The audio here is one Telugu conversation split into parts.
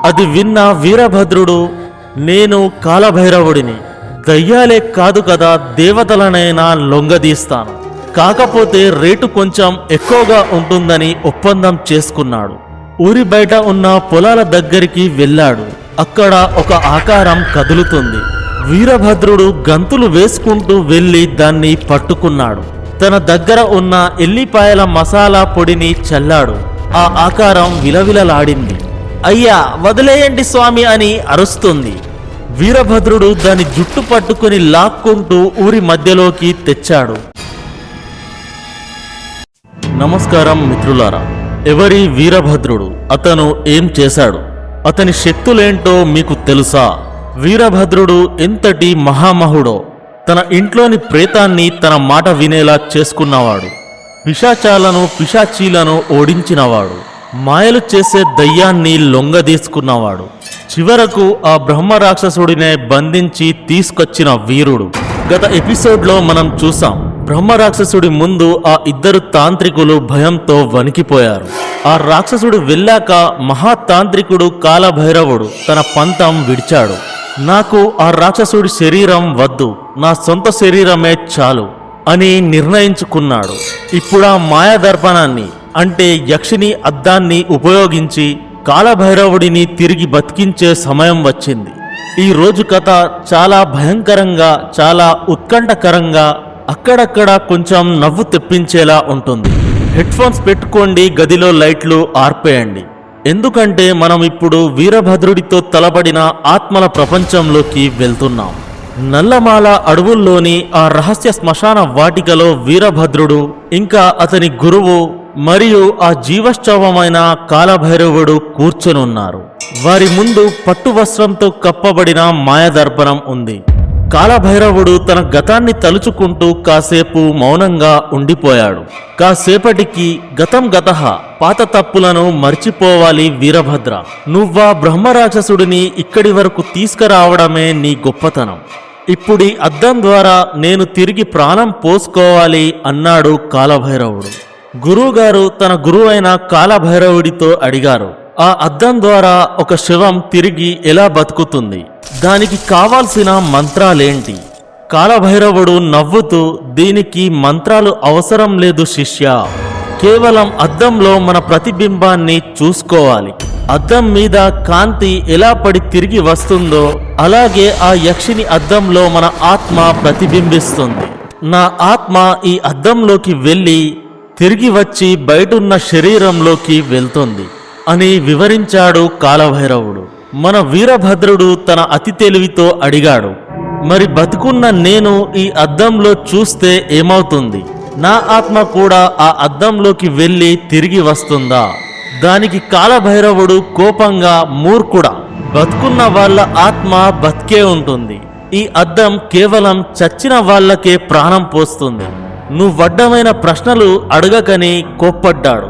అది విన్న వీరభద్రుడు, నేను కాలభైరవుడిని, దయ్యాలే కాదు కదా దేవతలనైనా లొంగదీస్తాను, కాకపోతే రేటు కొంచెం ఎక్కువగా ఉంటుందని ఒప్పందం చేసుకున్నాడు. ఊరి బయట ఉన్న పొలాల దగ్గరికి వెళ్ళాడు. అక్కడ ఒక ఆకారం కదులుతుంది. వీరభద్రుడు గంతులు వేసుకుంటూ వెళ్ళి దాన్ని పట్టుకున్నాడు. తన దగ్గర ఉన్న ఎల్లిపాయల మసాలా పొడిని చల్లాడు. ఆ ఆకారం విలవిలలాడింది. అయ్యా వదిలేయండి స్వామి అని అరుస్తుంది. వీరభద్రుడు దాని జుట్టు పట్టుకుని లాక్కుంటూ ఊరి మధ్యలోకి తెచ్చాడు. నమస్కారం మిత్రులారా. ఎవరి వీరభద్రుడు? అతను ఏం చేశాడు? అతని శక్తులేంటో మీకు తెలుసా? వీరభద్రుడు ఎంతటి మహామహుడో! తన ఇంట్లోని ప్రేతాన్ని తన మాట వినేలా చేసుకున్నవాడు, పిశాచాలను పిశాచీలను ఓడించినవాడు, మాయలు చేసే దయ్యాన్ని లొంగదీసుకున్నవాడు, చివరకు ఆ బ్రహ్మరాక్షసుడినే బంధించి తీసుకొచ్చిన వీరుడు. గత ఎపిసోడ్లో మనం చూసాం, బ్రహ్మరాక్షసుడి ముందు ఆ ఇద్దరు తాంత్రికులు భయంతో వణికిపోయారు. ఆ రాక్షసుడు వెళ్ళాక మహాతాంత్రికుడు కాలభైరవుడు తన పంతం విడిచాడు. నాకు ఆ రాక్షసుడి శరీరం వద్దు, నా సొంత శరీరమే చాలు అని నిర్ణయించుకున్నాడు. ఇప్పుడా మాయాదర్పణాన్ని అంటే యక్షిని అద్దాన్ని ఉపయోగించి కాలభైరవుడిని తిరిగి బతికించే సమయం వచ్చింది. ఈ రోజు కథ చాలా భయంకరంగా, చాలా ఉత్కంఠకరంగా, అక్కడక్కడ కొంచెం నవ్వు తెప్పించేలా ఉంటుంది. హెడ్ ఫోన్స్ పెట్టుకోండి, గదిలో లైట్లు ఆర్పేయండి. ఎందుకంటే మనం ఇప్పుడు వీరభద్రుడితో తలపడిన ఆత్మల ప్రపంచంలోకి వెళ్తున్నాం. నల్లమాల అడవుల్లోని ఆ రహస్య శ్మశాన వాటికలో వీరభద్రుడు ఇంకా అతని గురువు మరియు ఆ జీవశ్చవమైన కాలభైరవుడు కూర్చొనున్నారు. వారి ముందు పట్టు వస్త్రంతో కప్పబడిన మాయదర్పణం ఉంది. కాలభైరవుడు తన గతాన్ని తలుచుకుంటూ కాసేపు మౌనంగా ఉండిపోయాడు. కాసేపటికి గతం గతః, పాత తప్పులను మర్చిపోవాలి వీరభద్ర. నువ్వా బ్రహ్మరాక్షసుడిని ఇక్కడి వరకు తీసుకురావడమే నీ గొప్పతనం. ఇప్పుడీ అద్దం ద్వారా నేను తిరిగి ప్రాణం పోసుకోవాలి అన్నాడు కాలభైరవుడు. గురువుగారు తన గురువైన కాలభైరవుడితో అడిగారు, ఆ అద్దం ద్వారా ఒక శవం తిరిగి ఎలా బతుకుతుంది? దానికి కావాల్సిన మంత్రాలేంటి? కాలభైరవుడు నవ్వుతూ, దీనికి మంత్రాలు అవసరం లేదు శిష్య, కేవలం అద్దంలో మన ప్రతిబింబాన్ని చూసుకోవాలి. అద్దం మీద కాంతి ఎలా పడి తిరిగి వస్తుందో అలాగే ఆ యక్షిని అద్దంలో మన ఆత్మ ప్రతిబింబిస్తుంది. నా ఆత్మ ఈ అద్దంలోకి వెళ్ళి తిరిగి వచ్చి బయటున్న శరీరంలోకి వెళ్తుంది అని వివరించాడు కాలభైరవుడు. మన వీరభద్రుడు తన అతి తెలివితో అడిగాడు, మరి బతుకున్న నేను ఈ అద్దంలో చూస్తే ఏమవుతుంది? నా ఆత్మ కూడా ఆ అద్దంలోకి వెళ్ళి తిరిగి వస్తుందా? దానికి కాలభైరవుడు కోపంగా, మూర్ఖుడా, బతుకున్న వాళ్ళ ఆత్మ బతికే ఉంటుంది. ఈ అద్దం కేవలం చచ్చిన వాళ్ళకే ప్రాణం పోస్తుంది. నువ్వడ్డమైన ప్రశ్నలు అడగకని కోప్పడ్డాడు.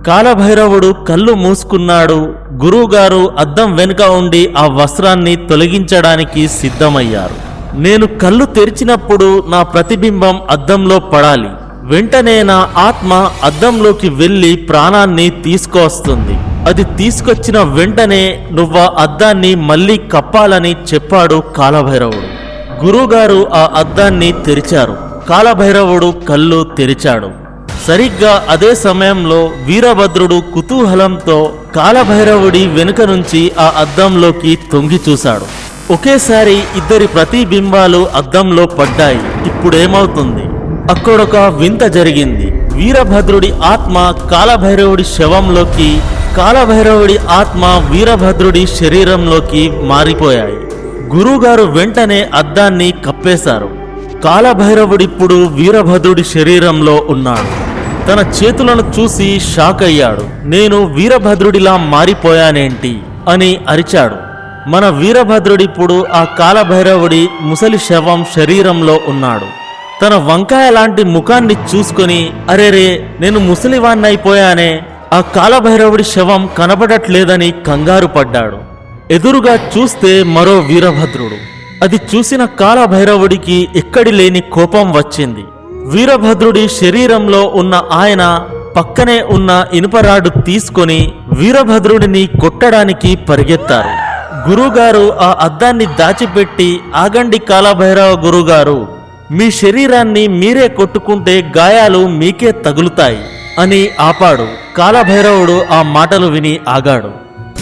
కాలభైరవుడు కళ్ళు మూసుకున్నాడు. గురువుగారు అద్దం వెనుక ఉండి ఆ వస్త్రాన్ని తొలగించడానికి సిద్ధమయ్యారు. నేను కళ్ళు తెరిచినప్పుడు నా ప్రతిబింబం అద్దంలో పడాలి. వెంటనే నా ఆత్మ అద్దంలోకి వెళ్ళి ప్రాణాన్ని తీసుకొస్తుంది. అది తీసుకొచ్చిన వెంటనే నువ్వు అద్దాన్ని మళ్ళీ కప్పాలని చెప్పాడు కాలభైరవుడు. గురువుగారు ఆ అద్దాన్ని తెరిచారు. కాలభైరవుడు కళ్ళు తెరిచాడు. సరిగ్గా అదే సమయంలో వీరభద్రుడు కుతూహలంతో కాలభైరవుడి వెనుక నుంచి ఆ అద్దంలోకి తొంగి చూశాడు. ఒకేసారి ఇద్దరి ప్రతిబింబాలు అద్దంలో పడ్డాయి. ఇప్పుడేమవుతుంది? అక్కడొక వింత జరిగింది. వీరభద్రుడి ఆత్మ కాలభైరవుడి శవంలోకి, కాలభైరవుడి ఆత్మ వీరభద్రుడి శరీరంలోకి మారిపోయాయి. గురువుగారు వెంటనే అద్దాన్ని కప్పేశారు. కాలభైరవుడిప్పుడు వీరభద్రుడి శరీరంలో ఉన్నాడు. తన చేతులను చూసి షాక్ అయ్యాడు. నేను వీరభద్రుడిలా మారిపోయానేంటి అని అరిచాడు. మన వీరభద్రుడిప్పుడు ఆ కాలభైరవుడి ముసలి శవం శరీరంలో ఉన్నాడు. తన వంకాయ లాంటి ముఖాన్ని చూసుకొని, అరేరే నేను ముసలివాణ్ణైపోయానే, ఆ కాలభైరవుడి శవం కనబడట్లేదని కంగారు పడ్డాడు. ఎదురుగా చూస్తే మరో వీరభద్రుడు. అది చూసిన కాలభైరవుడికి ఎక్కడి లేని కోపం వచ్చింది. వీరభద్రుడి శరీరంలో ఉన్న ఆయన పక్కనే ఉన్న ఇనుపరాడు తీసుకొని వీరభద్రుడిని కొట్టడానికి పరిగెత్తారు. గురుగారు ఆ అద్దాన్ని దాచిపెట్టి, ఆగండి కాలభైరవ గురుగారు, మీ శరీరాన్ని మీరే కొట్టుకుంటే గాయాలు మీకే తగులుతాయి అని ఆపాడు. కాలభైరవుడు ఆ మాటలు విని ఆగాడు.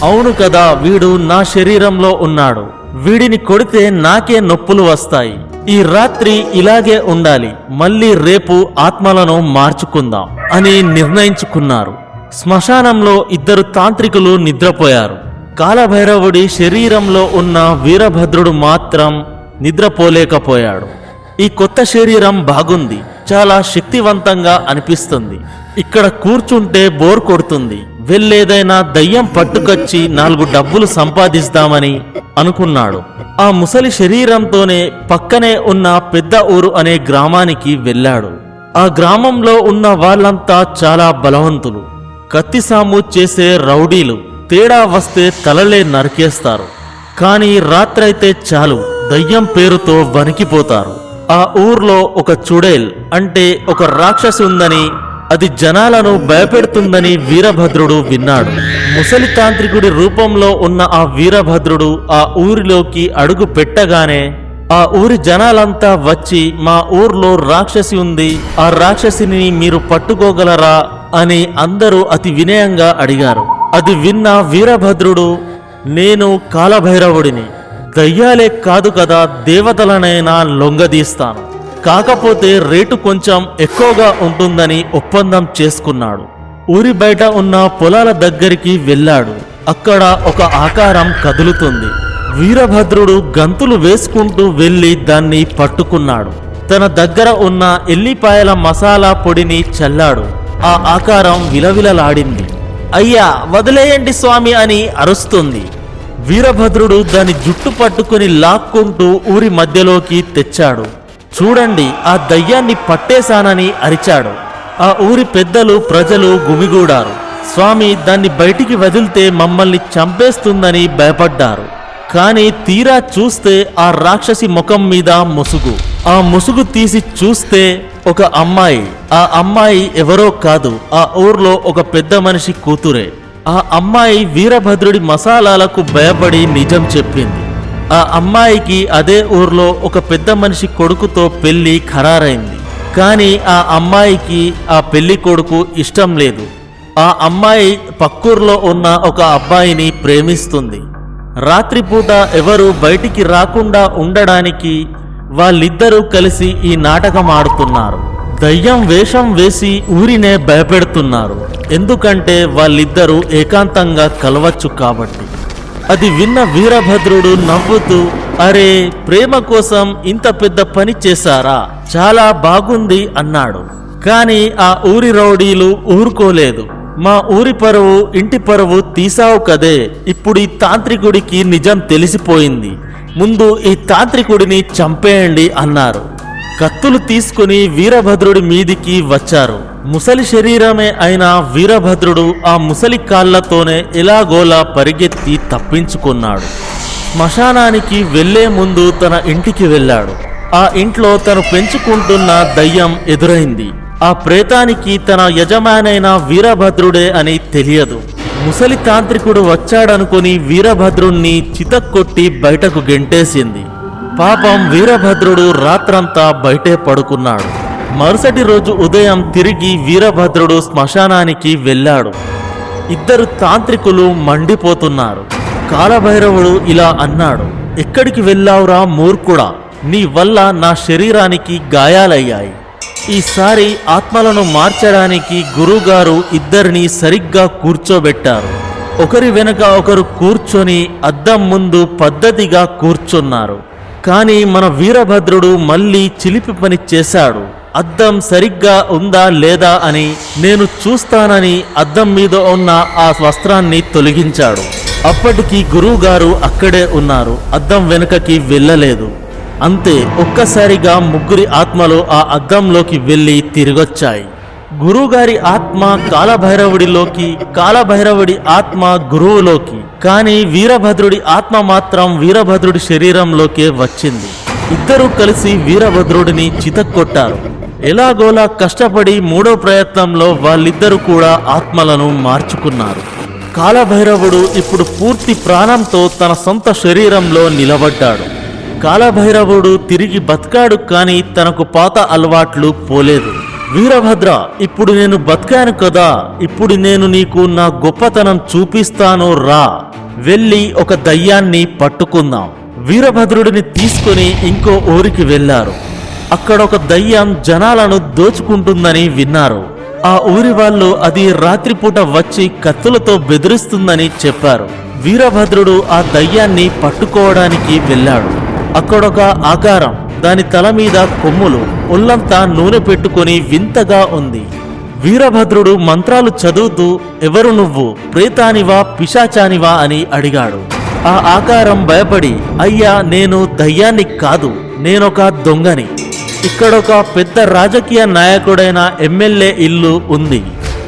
అవును కదా, వీడు నా శరీరంలో ఉన్నాడు, వీడిని కొడితే నాకే నొప్పులు వస్తాయి, ఈ రాత్రి ఇలాగే ఉండాలి, మళ్ళీ రేపు ఆత్మలను మార్చుకుందాం అని నిర్ణయించుకున్నారు. శ్మశానంలో ఇద్దరు తాంత్రికులు నిద్రపోయారు. కాలభైరవుడి శరీరంలో ఉన్న వీరభద్రుడు మాత్రం నిద్రపోలేకపోయాడు. ఈ కొత్త శరీరం బాగుంది, చాలా శక్తివంతంగా అనిపిస్తుంది, ఇక్కడ కూర్చుంటే బోర్ కొడుతుంది, వెళ్ళేదైనా దయ్యం పట్టుకొచ్చి 4 డబ్బులు సంపాదిస్తామని అనుకున్నాడు. ఆ ముసలి శరీరంతోనే పక్కనే ఉన్న పెద్ద ఊరు అనే గ్రామానికి వెళ్ళాడు. ఆ గ్రామంలో ఉన్న వాళ్ళంతా చాలా బలవంతులు, కత్తిసాము చేసే రౌడీలు, తేడా వస్తే తలలే నరికేస్తారు. కానీ రాత్రైతే చాలు దయ్యం పేరుతో వణికిపోతారు. ఆ ఊర్లో ఒక చుడేల్ అంటే ఒక రాక్షసి ఉందని, అది జనాలను భయపెడుతుందని వీరభద్రుడు విన్నాడు. ముసలి తాంత్రికుడి రూపంలో ఉన్న ఆ వీరభద్రుడు ఆ ఊరిలోకి అడుగు పెట్టగానే ఆ ఊరి జనాలంతా వచ్చి, మా ఊర్లో రాక్షసి ఉంది, ఆ రాక్షసిని మీరు పట్టుకోగలరా అని అందరూ అతి వినయంగా అడిగారు. అది విన్న వీరభద్రుడు, నేను కాలభైరవుడిని, దయ్యాలే కాదు కదా దేవతలనైనా లొంగదీస్తాను, కాకపోతే రేటు కొంచెం ఎక్కువగా ఉంటుందని ఒప్పందం చేసుకున్నాడు. ఊరి బయట ఉన్న పొలాల దగ్గరికి వెళ్ళాడు. అక్కడ ఒక ఆకారం కదులుతుంది. వీరభద్రుడు గంతులు వేసుకుంటూ వెళ్ళి దాన్ని పట్టుకున్నాడు. తన దగ్గర ఉన్న ఎల్లిపాయల మసాలా పొడిని చల్లాడు. ఆ ఆకారం విలవిలలాడింది. అయ్యా వదిలేయండి స్వామి అని అరుస్తుంది. వీరభద్రుడు దాని జుట్టు పట్టుకుని లాక్కుంటూ ఊరి మధ్యలోకి తెచ్చాడు. చూడండి, ఆ దయ్యాన్ని పట్టేశానని అరిచాడు. ఆ ఊరి పెద్దలు ప్రజలు గుమిగూడారు. స్వామి, దాన్ని బయటికి వదిలితే మమ్మల్ని చంపేస్తుందని భయపడ్డారు. కానీ తీరా చూస్తే ఆ రాక్షసి ముఖం మీద ముసుగు. ఆ ముసుగు తీసి చూస్తే ఒక అమ్మాయి. ఆ అమ్మాయి ఎవరో కాదు, ఆ ఊర్లో ఒక పెద్ద మనిషి కూతురే. ఆ అమ్మాయి వీరభద్రుడి మసాలాలకు భయపడి నిజం చెప్పింది. ఆ అమ్మాయికి అదే ఊర్లో ఒక పెద్ద మనిషి కొడుకుతో పెళ్లి ఖరారైంది. కానీ ఆ అమ్మాయికి ఆ పెళ్లి కొడుకు ఇష్టం లేదు. ఆ అమ్మాయి పక్కూర్లో ఉన్న ఒక అబ్బాయిని ప్రేమిస్తుంది. రాత్రిపూట ఎవరు బయటికి రాకుండా ఉండడానికి వాళ్ళిద్దరూ కలిసి ఈ నాటకం ఆడుతున్నారు. దయ్యం వేషం వేసి ఊరినే భయపెడుతున్నారు. ఎందుకంటే వాళ్ళిద్దరూ ఏకాంతంగా కలవచ్చు కాబట్టి. అది విన్న వీరభద్రుడు నవ్వుతూ, అరే, ప్రేమ కోసం ఇంత పెద్ద పని చేశారా, చాలా బాగుంది అన్నాడు. కానీ ఆ ఊరి రౌడీలు ఊరుకోలేదు. మా ఊరి పరువు, ఇంటి పరువు తీసావు కదే, ఇప్పుడు ఈ తాంత్రికుడికి నిజం తెలిసిపోయింది, ముందు ఈ తాంత్రికుడిని చంపేయండి అన్నారు. కత్తులు తీసుకుని వీరభద్రుడి మీదికి వచ్చారు. ముసలి శరీరమే అయిన వీరభద్రుడు ఆ ముసలి కాళ్లతోనే ఎలాగోలా పరిగెత్తి తప్పించుకున్నాడు. శ్మశానానికి వెళ్లే ముందు తన ఇంటికి వెళ్ళాడు. ఆ ఇంట్లో తను పెంచుకుంటున్న దయ్యం ఎదురైంది. ఆ ప్రేతానికి తన యజమానైన వీరభద్రుడే అని తెలియదు. ముసలి తాంత్రికుడు వచ్చాడనుకుని వీరభద్రుణ్ణి చితక్కొట్టి బయటకు గెంటేసింది. పాపం వీరభద్రుడు రాత్రంతా బయటే పడుకున్నాడు. మరుసటి రోజు ఉదయం తిరిగి వీరభద్రుడు శ్మశానానికి వెళ్ళాడు. ఇద్దరు తాంత్రికులు మండిపోతున్నారు. కాలభైరవుడు ఇలా అన్నాడు, ఎక్కడికి వెళ్ళావురా మూర్ఖుడా, నీ వల్ల నా శరీరానికి గాయాలయ్యాయి. ఈసారి ఆత్మలను మార్చడానికి గురువుగారు ఇద్దరిని సరిగ్గా కూర్చోబెట్టారు. ఒకరి వెనక ఒకరు కూర్చొని అద్దం ముందు పద్ధతిగా కూర్చున్నారు. కానీ మన వీరభద్రుడు మళ్ళీ చిలిపి పని చేశాడు. అద్దం సరిగ్గా ఉందా లేదా అని నేను చూస్తానని అద్దం మీద ఉన్న ఆ వస్త్రాన్ని తొలగించాడు. అప్పటికి గురువుగారు అక్కడే ఉన్నారు. అద్దం వెనుకకి వెళ్ళలేదు. అంతే, ఒక్కసారిగా ముగ్గురి ఆత్మలు ఆ అద్దంలోకి వెళ్ళి తిరిగొచ్చాయి. గురువుగారి ఆత్మ కాలభైరవుడిలోకి, కాలభైరవుడి ఆత్మ గురువులోకి. కానీ వీరభద్రుడి ఆత్మ మాత్రం వీరభద్రుడి శరీరంలోకే వచ్చింది. ఇద్దరూ కలిసి వీరభద్రుడిని చితక్కొట్టారు. ఎలాగోలా కష్టపడి 3వ ప్రయత్నంలో వాళ్ళిద్దరూ కూడా ఆత్మలను మార్చుకున్నారు. కాలభైరవుడు ఇప్పుడు పూర్తి ప్రాణంతో తన సొంత శరీరంలో నిలబడ్డాడు. కాలభైరవుడు తిరిగి బతికాడు, కానీ తనకు పాత అలవాట్లు పోలేదు. వీరభద్ర, ఇప్పుడు నేను బతికాను కదా, ఇప్పుడు నేను నీకు నా గొప్పతనం చూపిస్తాను, రా, వెళ్ళి ఒక దయ్యాన్ని పట్టుకుందాం. వీరభద్రుడిని తీసుకుని ఇంకో ఊరికి వెళ్లారు. అక్కడ ఒక దయ్యం జనాలను దోచుకుంటుందని విన్నారు. ఆ ఊరి వాళ్ళు అది రాత్రిపూట వచ్చి కత్తులతో బెదిరిస్తుందని చెప్పారు. వీరభద్రుడు ఆ దయ్యాన్ని పట్టుకోవడానికి వెళ్ళాడు. అక్కడొక ఆకారం, దాని తల మీద కొమ్ములు, ఒళ్ళంతా నూనె పెట్టుకుని వింతగా ఉంది. వీరభద్రుడు మంత్రాలు చదువుతూ, ఎవరు నువ్వు, ప్రేతానివా పిశాచానివా అని అడిగాడు. ఆ ఆకారం భయపడి, అయ్యా, నేను దయ్యాన్ని కాదు, నేనొక దొంగని. ఇక్కడొక పెద్ద రాజకీయ నాయకుడైన ఎమ్మెల్యే ఇల్లు ఉంది.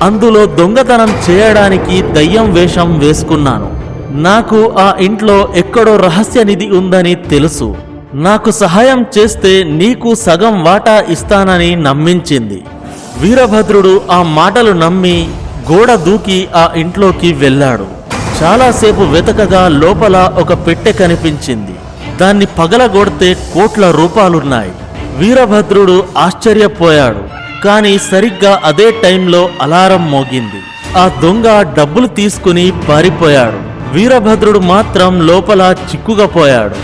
అందులో దొంగతనం చేయడానికి దయ్యం వేషం వేసుకున్నాను. నాకు ఆ ఇంట్లో ఎక్కడో రహస్య నిధి ఉందని తెలుసు. నాకు సహాయం చేస్తే నీకు సగం వాటా ఇస్తానని నమ్మించింది. వీరభద్రుడు ఆ మాటలు నమ్మి గోడ దూకి ఆ ఇంట్లోకి వెళ్ళాడు. చాలాసేపు వెతకగా లోపల ఒక పెట్టె కనిపించింది. దాన్ని పగలగొడితే కోట్ల రూపాలున్నాయి. వీరభద్రుడు ఆశ్చర్యపోయాడు. కానీ సరిగ్గా అదే టైంలో అలారం మోగింది. ఆ దొంగ డబ్బులు తీసుకుని పారిపోయాడు. వీరభద్రుడు మాత్రం లోపల చిక్కుకుపోయాడు.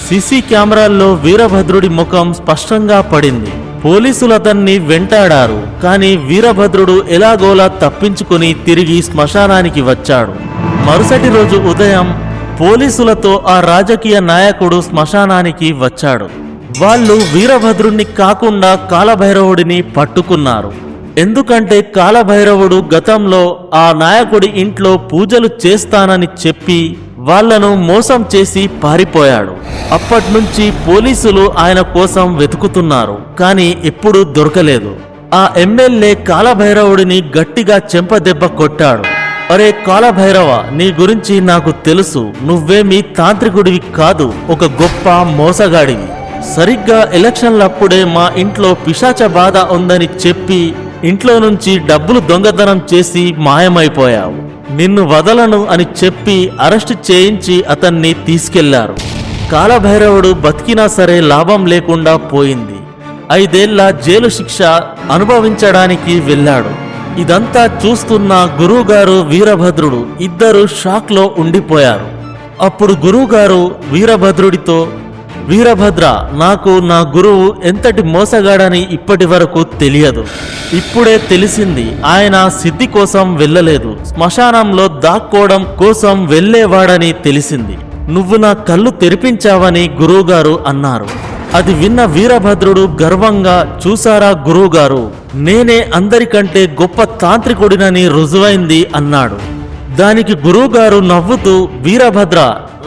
సీసీ కెమెరాల్లో వీరభద్రుడి ముఖం స్పష్టంగా పడింది. పోలీసులు అతన్ని వెంటాడారు. కానీ వీరభద్రుడు ఎలాగోలా తప్పించుకుని తిరిగి శ్మశానానికి వచ్చాడు. మరుసటి రోజు ఉదయం పోలీసులతో ఆ రాజకీయ నాయకుడు శ్మశానానికి వచ్చాడు. వాళ్ళు వీరభద్రుణ్ణి కాకుండా కాలభైరవుడిని పట్టుకున్నారు. ఎందుకంటే కాలభైరవుడు గతంలో ఆ నాయకుడి ఇంట్లో పూజలు చేస్తానని చెప్పి వాళ్లను మోసం చేసి పారిపోయాడు. అప్పట్నుంచి పోలీసులు ఆయన కోసం వెతుకుతున్నారు, కానీ ఎప్పుడూ దొరకలేదు. ఆ ఎమ్మెల్యే కాలభైరవుడిని గట్టిగా చెంపదెబ్బ కొట్టాడు. అరే కాలభైరవ, నీ గురించి నాకు తెలుసు. నువ్వేమీ తాంత్రికుడివి కాదు, ఒక గొప్ప మోసగాడివి. సరిగ్గా ఎలక్షన్లప్పుడే మా ఇంట్లో పిశాచ బాధ ఉందని చెప్పి ఇంట్లో నుంచి డబ్బులు దొంగతనం చేసి మాయమైపోయావు. నిన్ను వదలను అని చెప్పి అరెస్టు చేయించి అతన్ని తీసుకెళ్లారు. కాలభైరవుడు బతికినా సరే లాభం లేకుండా పోయింది. 5 ఏళ్ల జైలు శిక్ష అనుభవించడానికి వెళ్ళాడు. ఇదంతా చూస్తున్న గురువుగారు వీరభద్రుడు ఇద్దరు షాక్లో ఉండిపోయారు. అప్పుడు గురువుగారు వీరభద్రుడితో, వీరభద్ర, నాకు నా గురువు ఎంతటి మోసగాడని ఇప్పటి వరకు తెలియదు. ఇప్పుడే తెలిసింది. ఆయన సిద్ధి కోసం వెళ్ళలేదు, శ్మశానంలో దాక్కోవడం కోసం వెళ్ళేవాడని తెలిసింది. నువ్వు నా కళ్ళు తెరిపించావని గురువుగారు అన్నారు. అది విన్న వీరభద్రుడు గర్వంగా, చూసారా గురువుగారు, నేనే అందరికంటే గొప్ప తాంత్రికుడినని రుజువైంది అన్నాడు. దానికి గురువుగారు నవ్వుతూ, వీరభద్ర,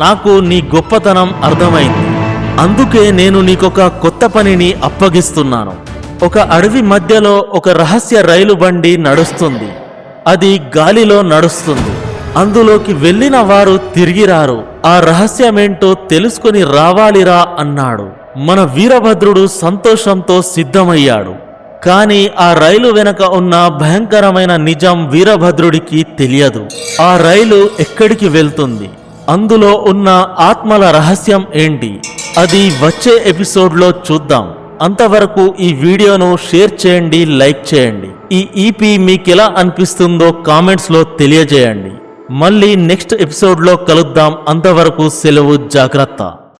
నాకు నీ గొప్పతనం అర్థమైంది. అందుకే నేను నీకొక కొత్త పనిని అప్పగిస్తున్నాను. ఒక అడవి మధ్యలో ఒక రహస్య రైలు బండి నడుస్తుంది. అది గాలిలో నడుస్తుంది. అందులోకి వెళ్ళిన వారు తిరిగి రారు. ఆ రహస్యమేంటో తెలుసుకొని రావాలిరా అన్నాడు. మన వీరభద్రుడు సంతోషంతో సిద్ధమయ్యాడు. కానీ ఆ రైలు వెనక ఉన్న భయంకరమైన నిజం వీరభద్రుడికి తెలియదు. ఆ రైలు ఎక్కడికి వెళ్తుంది, అందులో ఉన్న ఆత్మల రహస్యం ఏంటి, అది వచ్చే ఎపిసోడ్లో చూద్దాం. అంతవరకు ఈ వీడియోను షేర్ చేయండి, లైక్ చేయండి. ఈ ఈపీ మీకెలా అనిపిస్తుందో కామెంట్స్లో తెలియజేయండి. మళ్ళీ నెక్స్ట్ ఎపిసోడ్లో కలుద్దాం. అంతవరకు సెలవు, జాగ్రత్త.